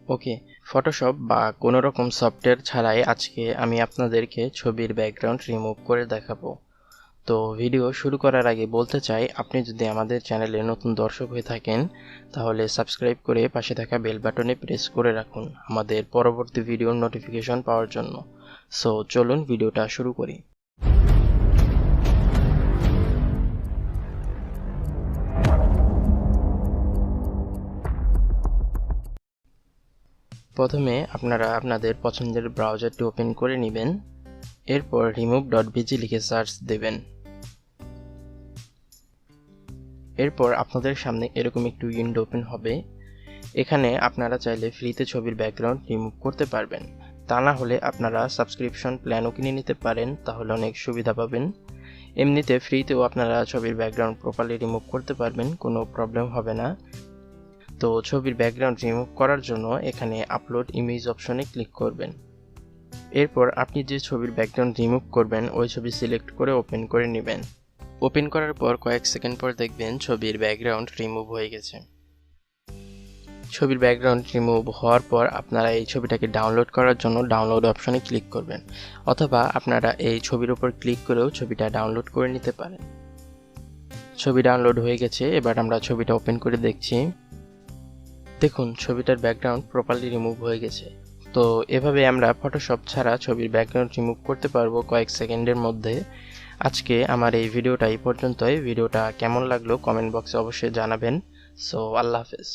ওকে, Photoshop বা কোনো রকম সফটওয়্যার ছাড়াই আজকে আমি আপনাদেরকে ছবির ব্যাকগ্রাউন্ড রিমুভ করে দেখাবো। তো ভিডিও শুরু করার আগে বলতে চাই, আপনি যদি আমাদের চ্যানেলে নতুন দর্শক হয়ে থাকেন তাহলে সাবস্ক্রাইব করে পাশে থাকা বেল বাটনে প্রেস করে রাখুন আমাদের পরবর্তী ভিডিওর নোটিফিকেশন পাওয়ার জন্য। সো চলুন ভিডিওটা শুরু করি। প্রথমে আপনারা আপনাদের পছন্দের ব্রাউজারটি ওপেন করে নেবেন। এরপর remove.bg লিখে সার্চ দেবেন। এরপর আপনাদের সামনে এরকম একটি উইন্ডো ওপেন হবে। এখানে আপনারা চাইলে ফ্রিতে ছবির ব্যাকগ্রাউন্ড রিমুভ করতে পারবেন। তা না হলে আপনারা সাবস্ক্রিপশন প্ল্যানও কিনে নিতে পারেন, তাহলে অনেক সুবিধা পাবেন। এমনিতে ফ্রিতেও আপনারা ছবির ব্যাকগ্রাউন্ড প্রপারলি রিমুভ করতে পারবেন, কোনো প্রবলেম হবে না। তো ছবির ব্যাকগ্রাউন্ড রিমুভ করার জন্য এখানে আপলোড ইমেজ অপশনে ক্লিক করবেন। এরপর আপনি যে ছবির ব্যাকগ্রাউন্ড রিমুভ করবেন ওই ছবি সিলেক্ট করে ওপেন করে নেবেন। ওপেন করার পর কয়েক সেকেন্ড পর দেখবেন ছবির ব্যাকগ্রাউন্ড রিমুভ হয়ে গেছে। ছবির ব্যাকগ্রাউন্ড রিমুভ হওয়ার পর আপনারা এই ছবিটাকে ডাউনলোড করার জন্য ডাউনলোড অপশনে ক্লিক করবেন, অথবা আপনারা এই ছবির উপর ক্লিক করেও ছবিটা ডাউনলোড করে নিতে পারেন। ছবি ডাউনলোড হয়ে গেছে, এবার আমরা ছবিটা ওপেন করে দেখছি। দেখুন ছবিটার ব্যাকগ্রাউন্ড প্রপারলি রিমুভ হয়ে গেছে। তো এভাবে আমরা ফটোশপ ছাড়া ছবির ব্যাকগ্রাউন্ড রিমুভ করতে পারবো কয়েক সেকেন্ডের মধ্যে। আজকে আমার এই ভিডিওটা এই পর্যন্তই। ভিডিওটা কেমন লাগলো কমেন্ট বক্সে অবশ্যই জানাবেন। সো আল্লাহ হাফেজ।